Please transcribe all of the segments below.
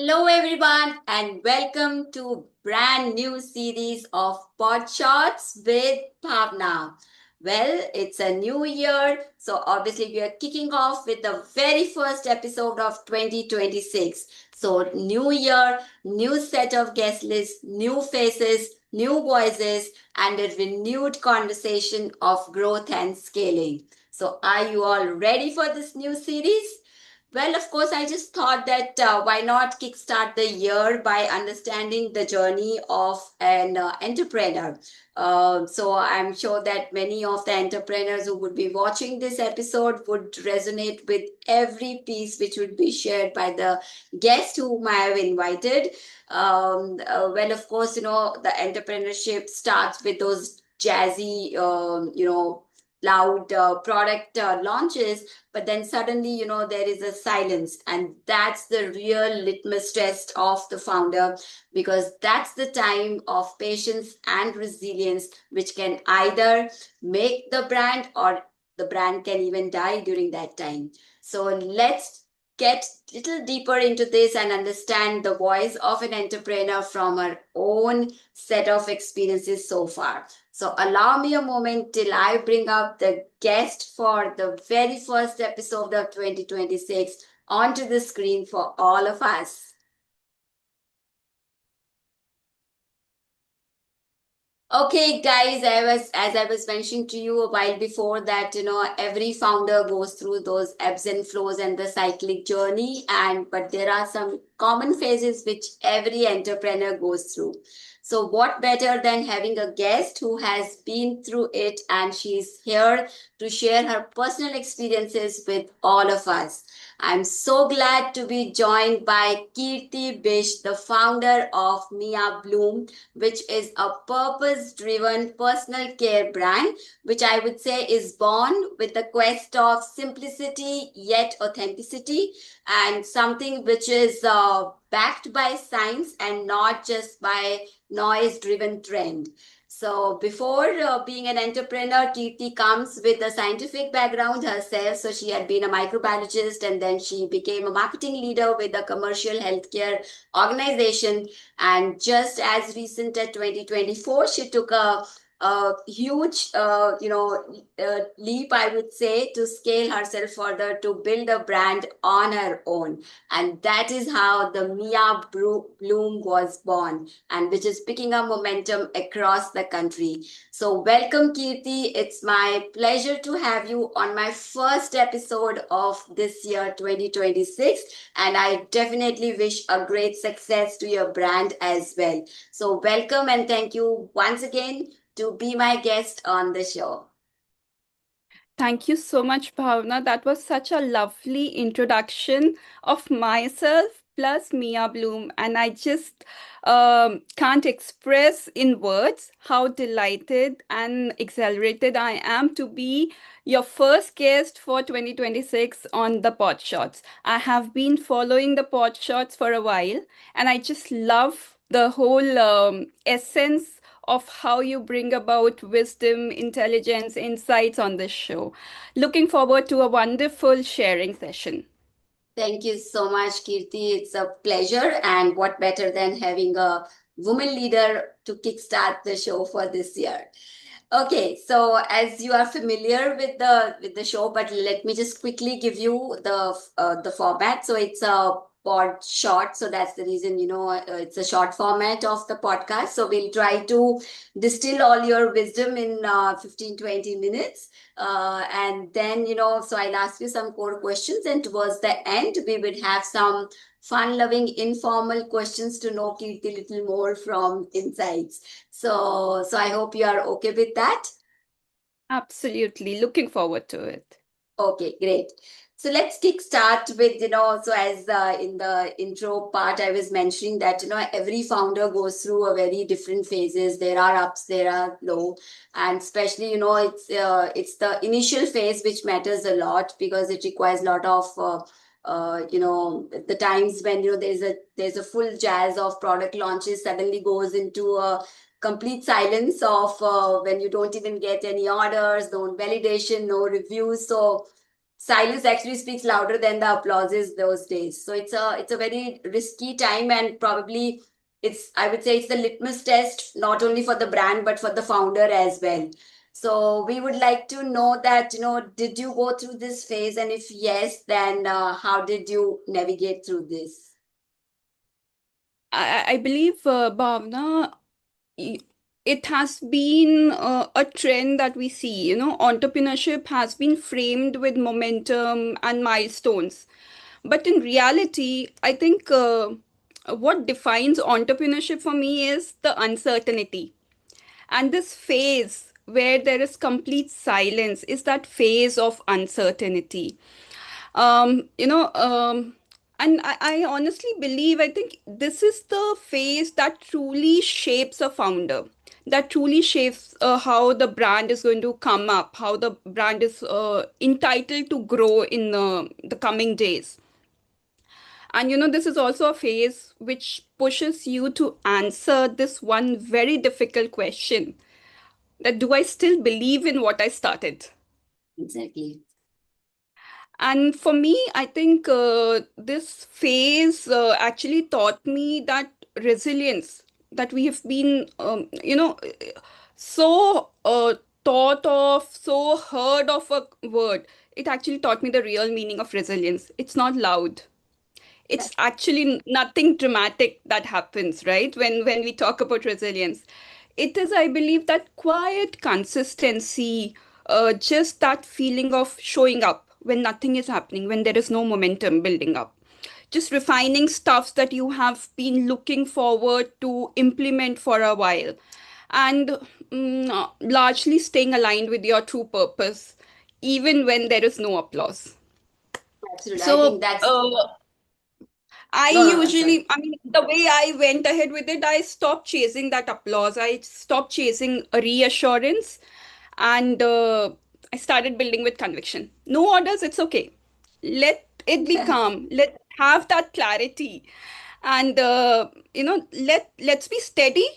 Hello everyone and welcome to brand new series of Podshots with Bhawna. Well, it's a new year, so obviously we are kicking off with the very first episode of 2026. So new year, new set of guest lists, new faces, new voices, and a renewed conversation of growth and scaling. So are you all ready for this new series? Well, of course, I just thought that why not kickstart the year by understanding the journey of an entrepreneur. So I'm sure that many of the entrepreneurs who would be watching this episode would resonate with every piece which would be shared by the guest whom I have invited. Well, of course, the entrepreneurship starts with those jazzy, loud product launches, but then suddenly there is a silence, and that's the real litmus test of the founder, because that's the time of patience and resilience, which can either make the brand, or the brand can even die during that time. So let's get a little deeper into this and understand the voice of an entrepreneur from our own set of experiences so far. So allow me a moment till I bring up the guest for the very first episode of 2026 onto the screen for all of us. Okay, guys, as I was mentioning to you a while before that, every founder goes through those ebbs and flows and the cyclic journey, but there are some common phases which every entrepreneur goes through. So what better than having a guest who has been through it, and she's here to share her personal experiences with all of us. I'm so glad to be joined by Kirti Bisht, the founder of Mia Bloom, which is a purpose driven personal care brand, which I would say is born with the quest of simplicity yet authenticity, and something which is backed by science and not just by noise driven trend. So before being an entrepreneur, Kirti comes with a scientific background herself. So she had been a microbiologist, and then she became a marketing leader with a commercial healthcare organization. And just as recent as 2024, she took a huge, leap, I would say, to scale herself further, to build a brand on her own. And that is how the Mia Bloom was born, and which is picking up momentum across the country. So welcome, Kirti. It's my pleasure to have you on my first episode of this year, 2026. And I definitely wish a great success to your brand as well. So welcome and thank you once again to be my guest on the show. Thank you so much, Bhavna. That was such a lovely introduction of myself plus Mia Bloom. And I just can't express in words how delighted and exhilarated I am to be your first guest for 2026 on the Podshots. I have been following the Podshots for a while, and I just love the whole essence of how you bring about wisdom, intelligence, insights on this show. Looking forward to a wonderful sharing session. Thank you so much, Kirti. It's a pleasure. And what better than having a woman leader to kickstart the show for this year? Okay, so as you are familiar with the show, but let me just quickly give you the format. So it's a pod short, so that's the reason it's a short format of the podcast. So we'll try to distill all your wisdom in 15-20 minutes, and then so I'll ask you some core questions, and towards the end we would have some fun-loving informal questions to know Kirti a little more from insights. So I hope you are okay with that. Absolutely. Looking forward to it. Okay, great. So let's kick start with, so as in the intro part, I was mentioning that, every founder goes through a very different phases. There are ups, there are low, and especially, it's the initial phase which matters a lot, because it requires a lot of the times when there's a full jazz of product launches suddenly goes into a complete silence of when you don't even get any orders, no validation, no reviews. So silence actually speaks louder than the applauses those days. So it's a very risky time, and probably it's, I would say, it's the litmus test not only for the brand but for the founder as well. So we would like to know that, did you go through this phase, and if yes, then how did you navigate through this? I believe, Bhavna, y- it has been a trend that we see. Entrepreneurship has been framed with momentum and milestones. But in reality, I think what defines entrepreneurship for me is the uncertainty. And this phase where there is complete silence is that phase of uncertainty. Um, you know, um, and I honestly believe, I think this is the phase that truly shapes a founder, that truly shapes how the brand is going to come up, how the brand is entitled to grow in the coming days. And this is also a phase which pushes you to answer this one very difficult question, that do I still believe in what I started? Exactly. And for me, I think this phase actually taught me that resilience that we have been, so thought of, so heard of a word. It actually taught me the real meaning of resilience. It's not loud. It's actually nothing dramatic that happens, right? When we talk about resilience, it is, I believe, that quiet consistency, just that feeling of showing up when nothing is happening, when there is no momentum building up, just refining stuffs that you have been looking forward to implement for a while, and largely staying aligned with your true purpose even when there is no applause. Absolutely. I think So that's no, no, no, sorry. I mean, the way I went ahead with it, I stopped chasing that applause. I stopped chasing a reassurance, and I started building with conviction. No orders, it's okay. Let it be calm. Let have that clarity, and let's be steady.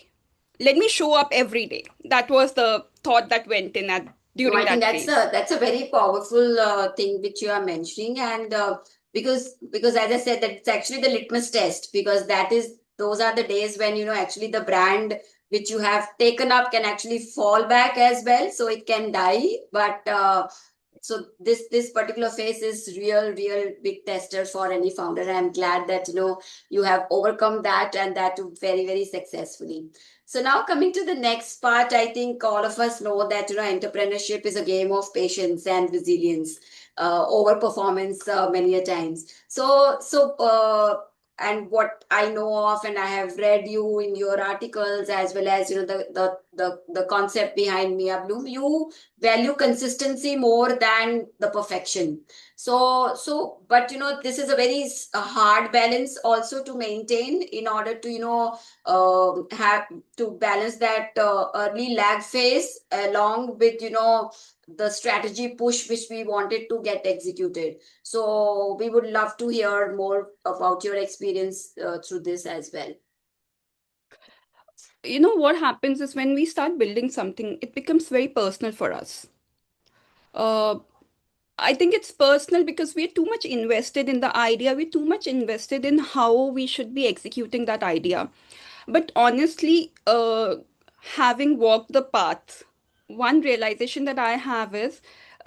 Let me show up every day. That was the thought that went in at No, during I think that phase. that's a very powerful thing which you are mentioning, and because as I said, that it's actually the litmus test, because that is, those are the days when actually the brand which you have taken up can actually fall back as well, so it can die. But so this particular phase is real big tester for any founder. And I'm glad that you have overcome that, and that very very successfully. So now coming to the next part, I think all of us know that entrepreneurship is a game of patience and resilience, over performance many a times. And what I know of, and I have read you in your articles, as well as the concept behind Mia Bloom, you value consistency more than the perfection. But this is a very a hard balance also to maintain, in order to have to balance that early lag phase along with the strategy push which we wanted to get executed. So we would love to hear more about your experience through this as well. What happens is when we start building something, it becomes very personal for us. Uh, I think it's personal because we're too much invested in the idea. We're too much invested in how we should be executing that idea. But honestly, having walked the path, one realization that I have is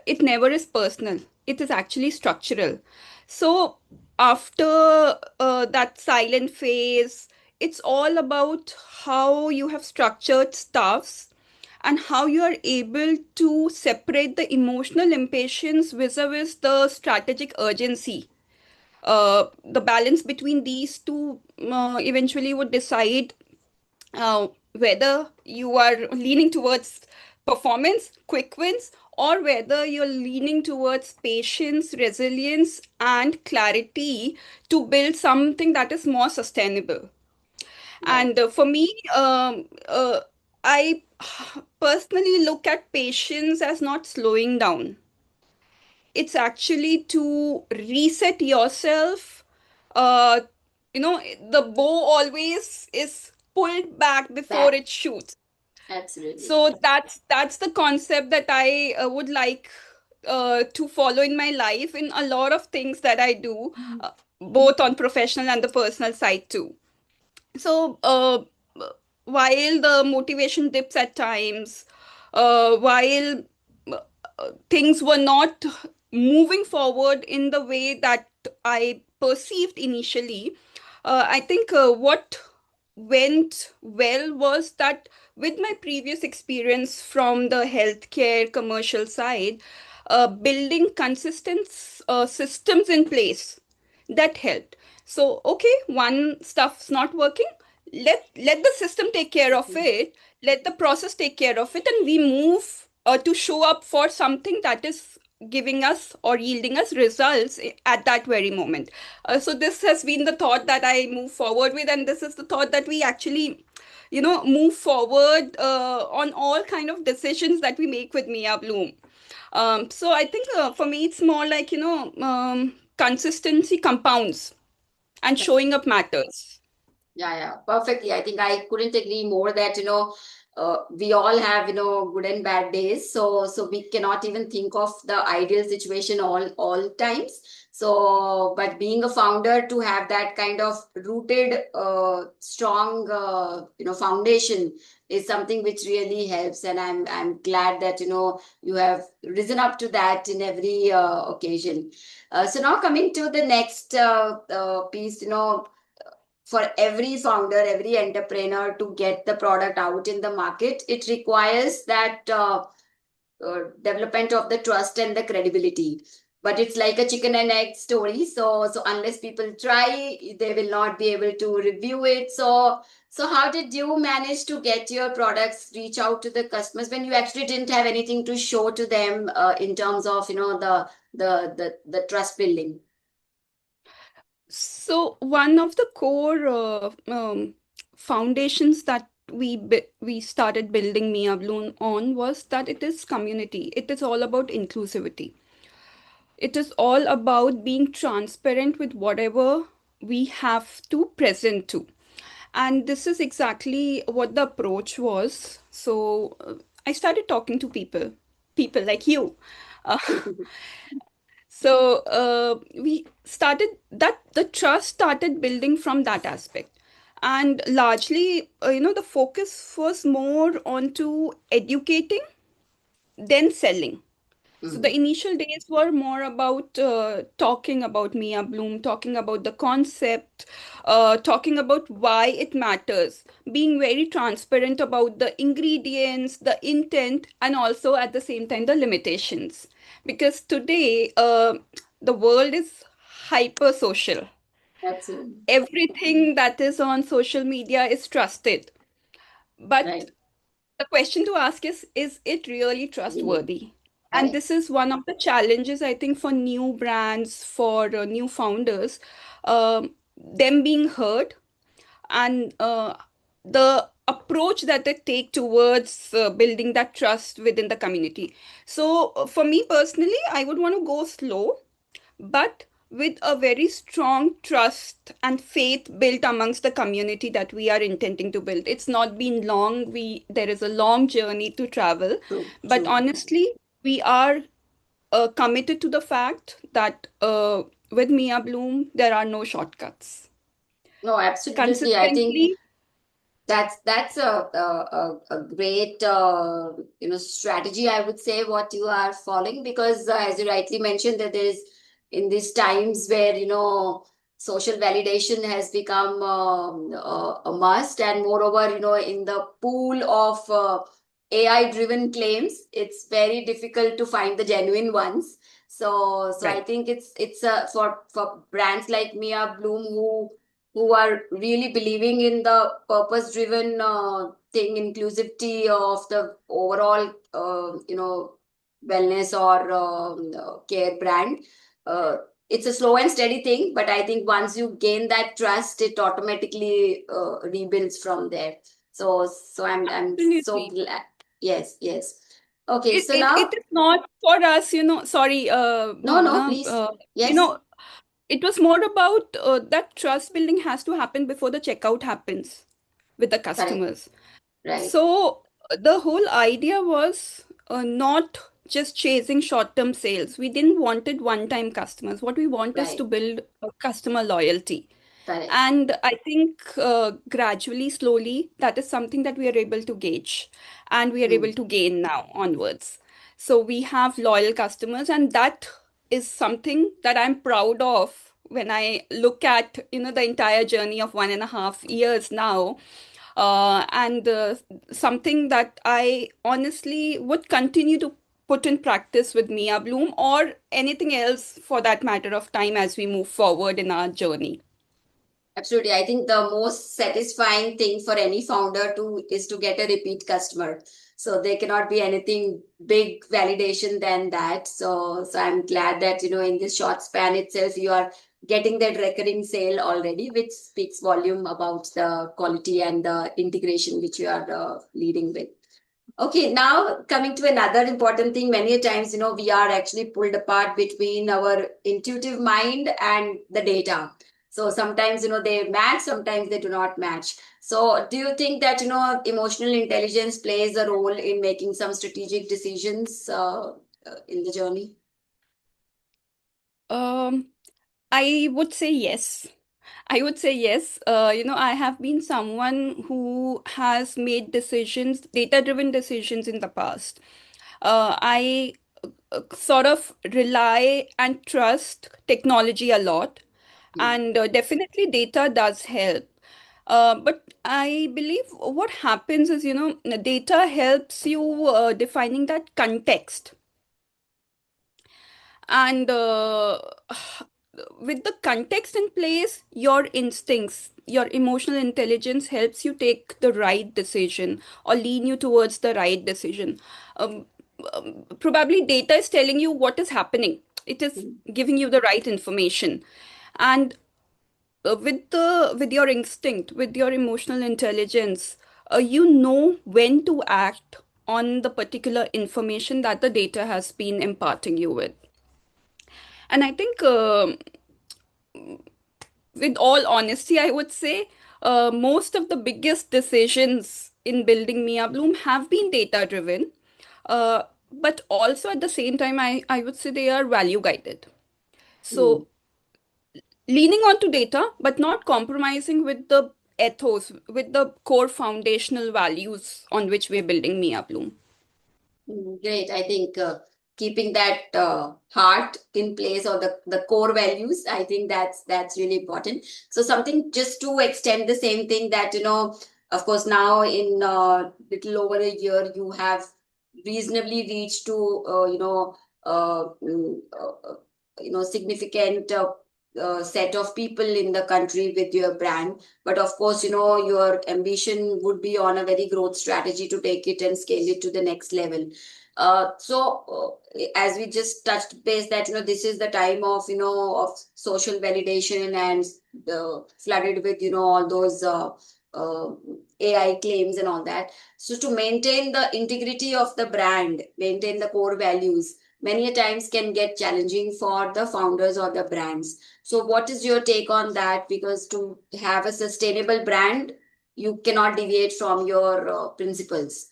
it never is personal. It is actually structural. So after that silent phase, it's all about how you have structured stuffs and how you are able to separate the emotional impatience vis-a-vis the strategic urgency. The balance between these two eventually would decide whether you are leaning towards performance, quick wins, or whether you're leaning towards patience, resilience, and clarity to build something that is more sustainable. Right. And for me, I personally look at patience as not slowing down. It's actually to reset yourself. Uh, the bow always is pulled back before Back. it shoots. Absolutely. So that's the concept that I would like. to follow in my life in a lot of things that I do, both on professional and the personal side too. So, while the motivation dips at times, while things were not moving forward in the way that I perceived initially, I think what went well was that with my previous experience from the healthcare commercial side, building consistent systems in place that helped. So, okay, one stuff's not working. Let the system take care of it. Let the process take care of it, and we move to show up for something that is giving us or yielding us results at that very moment. So this has been the thought that I move forward with, and this is the thought that we actually, move forward on all kind of decisions that we make with Mia Bloom. So I think for me, it's more like, consistency compounds and showing up matters. Yeah, perfectly. I think I couldn't agree more that, we all have, good and bad days. So we cannot even think of the ideal situation all times. So, but being a founder to have that kind of rooted, strong, foundation is something which really helps. And I'm glad that, you have risen up to that in every occasion. So now coming to the next piece, for every founder, every entrepreneur to get the product out in the market, it requires that development of the trust and the credibility. But it's like a chicken and egg story. So unless people try, they will not be able to review it. So how did you manage to get your products reach out to the customers when you actually didn't have anything to show to them in terms of the trust building? So one of the core foundations that we started building Mia Bloom on was that it is community. It is all about inclusivity. It is all about being transparent with whatever we have to present to. And this is exactly what the approach was. So I started talking to people like you. Uh, so we started that the trust started building from that aspect. And largely, the focus was more onto educating than selling. So the Mhm. initial days were more about talking about Mia Bloom, talking about the concept, talking about why it matters, being very transparent about the ingredients, the intent, and also at the same time the limitations. Because today, the world is hyper social. Absolutely. Everything that is on social media is trusted. But Right. the question to ask is it really Really. trustworthy? And Correct. this is one of the challenges, I think, for new brands, for new founders, them being heard and the approach that they take towards building that trust within the community. So, for me personally, I would want to go slow but with a very strong trust and faith built amongst the community that we are intending to build. It's not been long. There is a long journey to travel, True. but True. honestly, we are committed to the fact that with Mia Bloom, there are no shortcuts. No, absolutely. I think Consistently, that's a great strategy. I would say what you are following because as you rightly mentioned that there is in these times where social validation has become a must, and moreover in the pool of AI driven claims, it's very difficult to find the genuine ones. So I right. think it's for brands like Mia Bloom who are really believing in the purpose driven thing, inclusivity of the overall wellness or care brand. uh, it's a slow and steady thing, but I think once you gain that trust, it automatically rebuilds from there. So I'm so Absolutely. glad. Yes, yes. Okay, It, so it, now. it is not for us, sorry, No, no, Bhavna, please. you Yes. know, it was more about that trust building has to happen before the checkout happens with the Correct. customers. Right. So the whole idea was not just chasing short-term sales. We didn't wanted one-time customers. What we want is to Right. build customer loyalty. Correct. And I think gradually, slowly, that is something that we are able to gauge and we are able Mm. to gain now onwards. So we have loyal customers, and that is something that I'm proud of when I look at, the entire journey of 1.5 years now. And something that I honestly would continue to put in practice with Mia Bloom or anything else for that matter of time as we move forward in our journey. Absolutely. I think the most satisfying thing for any founder to is to get a repeat customer. So there cannot be anything big validation than that. So I'm glad that, in this short span itself, you are getting that recurring sale already, which speaks volume about the quality and the integration which you are leading with. Okay, now coming to another important thing, many a times, we are actually pulled apart between our intuitive mind and the data. So sometimes, they match, sometimes they do not match. So do you think that, emotional intelligence plays a role in making some strategic decisions in the journey? Um, I would say yes. I would say yes. I have been someone who has made decisions, data-driven decisions in the past. I sort of rely and trust technology a lot, Hmm. and definitely data does help. But I believe what happens is, data helps you defining that context. And with the context in place, your instincts, your emotional intelligence helps you take the right decision or lean you towards the right decision. Um, Probably data is telling you what is happening, it is Hmm. giving you the right information. And with your instinct, with your emotional intelligence, you know when to act on the particular information that the data has been imparting you with. And I think, with all honesty, I would say most of the biggest decisions in building Mia Bloom have been data driven. Uh, but also at the same time, I would say they are value guided. Hmm. So leaning on to data, but not compromising with the ethos, with the core foundational values on which we're building Mia Bloom. Great. I think keeping that heart in place or the core values, I think that's really important. So something just to extend the same thing that, of course, now in little over a year, you have reasonably reached to, significant set of people in the country with your brand. But of course, your ambition would be on a very growth strategy to take it and scale it to the next level. As we just touched base that, this is the time of, of social validation and flooded with, all those uh, AI claims and all that. So to maintain the integrity of the brand, maintain the core values, many a times can get challenging for the founders or the brands. So what is your take on that? Because to have a sustainable brand, you cannot deviate from your principles.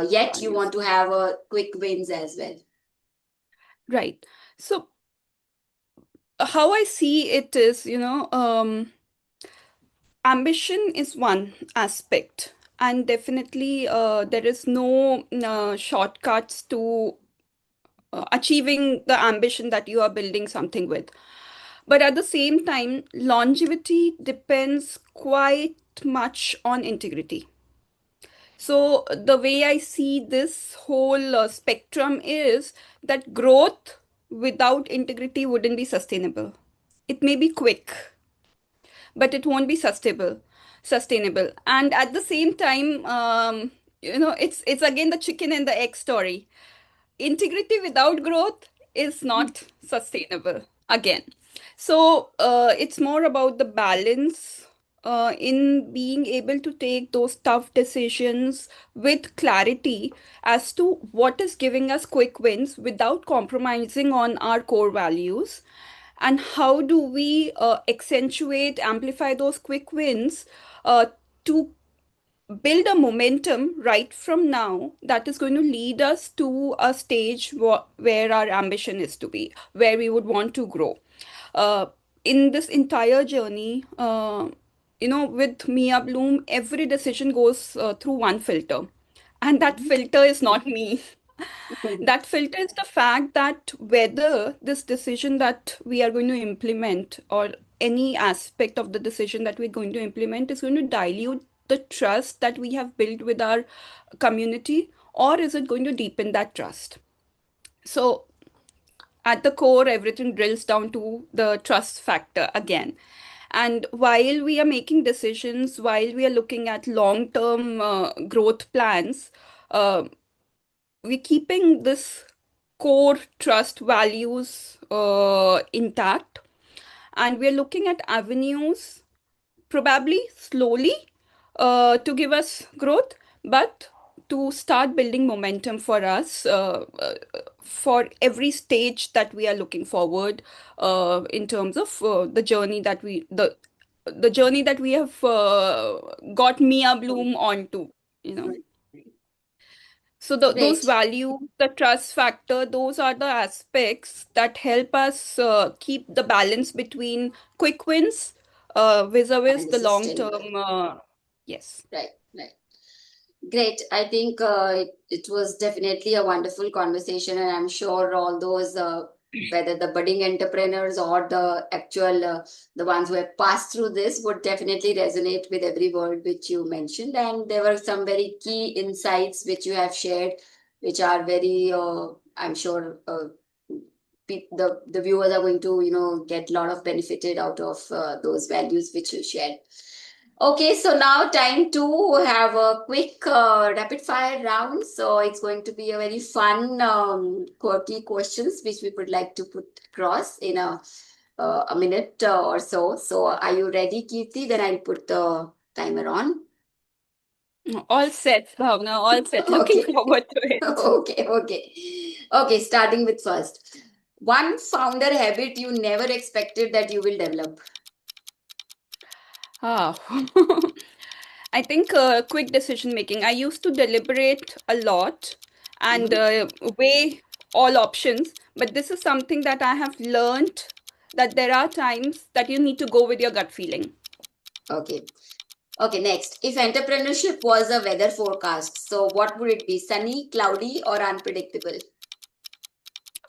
Yet you want to have quick wins as well. Right. So how I see it is, ambition is one aspect, and definitely there is no shortcuts to achieving the ambition that you are building something with. But at the same time, longevity depends quite much on integrity. So, the way I see this whole spectrum is that growth without integrity wouldn't be sustainable. It may be quick, but it won't be sustainable. And at the same time, it's again the chicken and the egg story. Integrity without growth is not sustainable again. So it's more about the balance in being able to take those tough decisions with clarity as to what is giving us quick wins without compromising on our core values, and how do we accentuate, amplify those quick wins uh, to build a momentum right from now that is going to lead us to a stage where our ambition is to be, where we would want to grow. Uh, in this entire journey, with Mia Bloom, every decision goes through one filter, and that filter is not me. That filter is the fact that whether this decision that we are going to implement, or any aspect of the decision that we're going to implement, is going to dilute the trust that we have built with our community, or is it going to deepen that trust? So, at the core, everything drills down to the trust factor again. And while we are making decisions, while we are looking at long-term growth plans, uh, we're keeping this core trust values intact, and we're looking at avenues, probably slowly, to give us growth, but to start building momentum for us, for every stage that we are looking forward, in terms of the journey that we have got Mia Bloom onto, you know. So those Great. values, the trust factor, those are the aspects that help us keep the balance between quick wins, vis-a-vis And the the long sustainable. term. Yes. Right, right. Great. I think it was definitely a wonderful conversation, and I'm sure all those, whether the budding entrepreneurs or the actual, the ones who have passed through this, would definitely resonate with every word which you mentioned. And there were some very key insights which you have shared, which are very, I'm sure, the viewers are going to, get a lot of benefited out of those values which you shared. Okay, so now time to have a quick rapid fire round. So it's going to be a very fun, quirky questions which we would like to put across in a minute or so. So are you ready, Kirti? Then I'll put the timer on. All set, Bhavna, all set. Looking Okay, forward to it. okay, okay. Okay, starting with first. One founder habit you never expected that you will develop. Ah. I think quick decision making. I used to deliberate a lot and Mhm. weigh all options, but this is something that I have learned, that there are times that you need to go with your gut feeling. Okay. Okay, next. If entrepreneurship was a weather forecast, so what would it be? Sunny, cloudy, or unpredictable?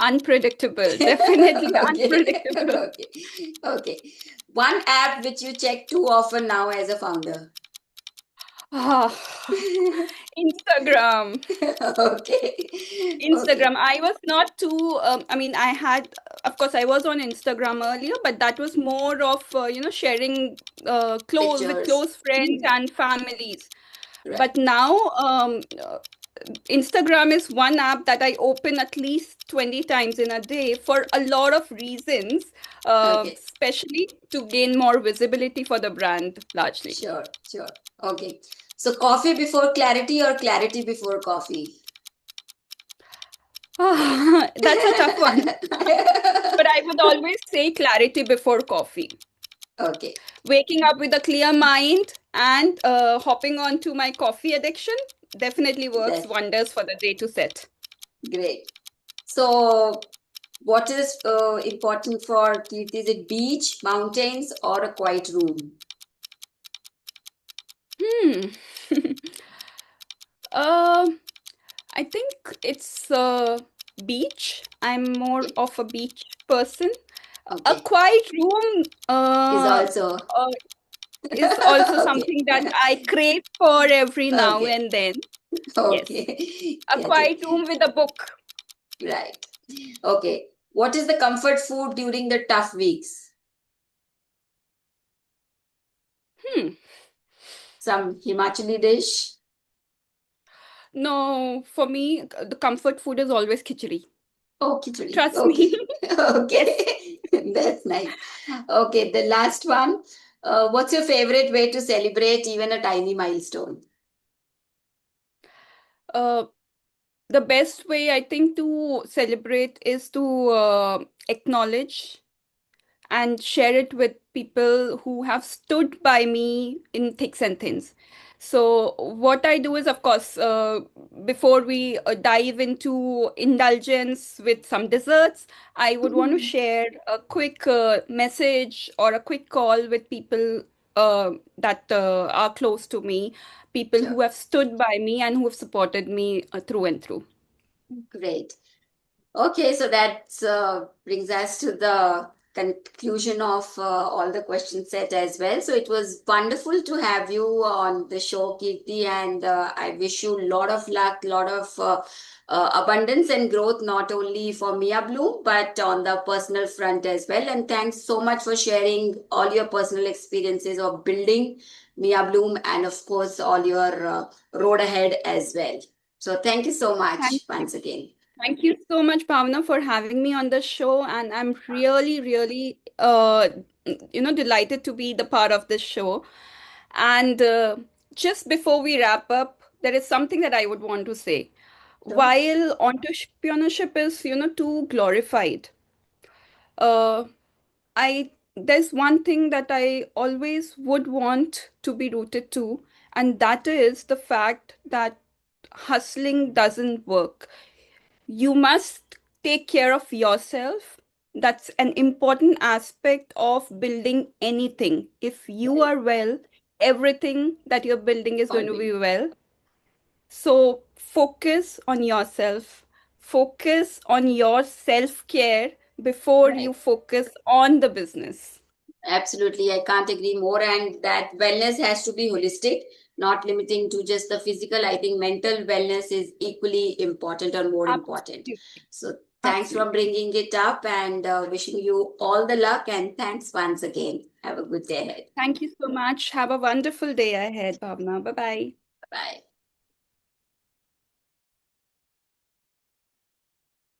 Unpredictable, definitely Okay, unpredictable. okay, okay. One app which you check too often now as a founder. Ah, Instagram. Okay, okay, Instagram. I was not too, I mean, of course, I was on Instagram earlier, but that was more of, sharing with pictures. close friends Hmm, and families. right. But now, Instagram is one app that I open at least 20 times in a day for a lot of reasons, Okay, especially to gain more visibility for the brand largely. sure, sure. Okay. So coffee before clarity or clarity before coffee? That's a tough one. But I would always say clarity before coffee. Okay. Waking up with a clear mind and hopping on to my coffee addiction definitely works That's wonders for the day to set. great. So, what is important for Kirti? Is it beach, mountains, or a quiet room? Hmm. Um, I think it's beach. I'm more Okay. of a beach person. A Okay. quiet room Is also uh, is also okay. something that I crave for every now Okay. and then. Yes. Okay. A Get it. quiet room with a book. Right. Okay. What is the comfort food during the tough weeks? Hmm. Some Himachali dish? No, for me, the comfort food is always khichdi. Oh, khichdi. Trust me. Okay. Yes. Okay. That's nice. Okay. The last one. What's your favorite way to celebrate even a tiny milestone? Uh, the best way I think to celebrate is to acknowledge and share it with people who have stood by me in thick and thins. So what I do is, of course, before we dive into indulgence with some desserts, I would want to share a quick message or a quick call with people that are close to me, people Sure. who have stood by me and who have supported me through and through. Great. Okay, so that brings us to the conclusion of all the questions set as well. So it was wonderful to have you on the show, Kirti, and I wish you a lot of luck, lot of abundance and growth, not only for Mia Bloom, but on the personal front as well. And thanks so much for sharing all your personal experiences of building Mia Bloom and, of course, all your road ahead as well. So thank you so Thank much you. once again. Thank you so much, Bhavna, for having me on the show. And I'm really, really, delighted to be the part of this show. And just before we wrap up, there is something that I would want to say. So, While entrepreneurship is, too glorified, uh, there's one thing that I always would want to be rooted to, and that is the fact that hustling doesn't work. You must take care of yourself. That's an important aspect of building anything. If you right. are well, everything that you're building is going to be Alvin. well. So focus on yourself. Focus on your self-care before you Right. focus on the business. Absolutely. I can't agree more. And that wellness has to be holistic, not limiting to just the physical. I think mental wellness is equally important or more important. Absolutely. So thanks for Absolutely. bringing it up and wishing you all the luck. And thanks once again. Have a good day ahead. Thank you so much. Have a wonderful day ahead, Bhavna. Bye bye. Bye.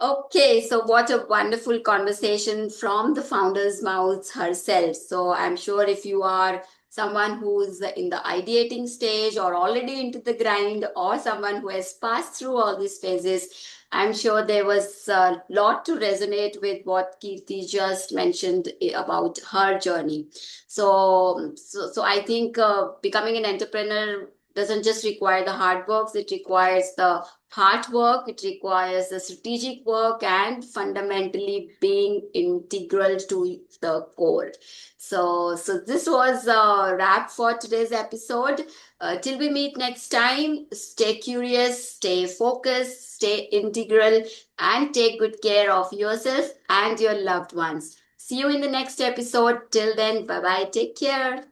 Okay, so what a wonderful conversation from the founder's mouth herself. So I'm sure if you are someone who's in the ideating stage or already into the grind or someone who has passed through all these phases, I'm sure there was a lot to resonate with what Kirti just mentioned about her journey. So I think becoming an entrepreneur doesn't just require the hard work, it requires the hard work, it requires the strategic work and fundamentally being integral to the core. So this was a wrap for today's episode. Till we meet next time, stay curious, stay focused, stay integral, and take good care of yourself and your loved ones. See you in the next episode. Till then, bye bye. Take care.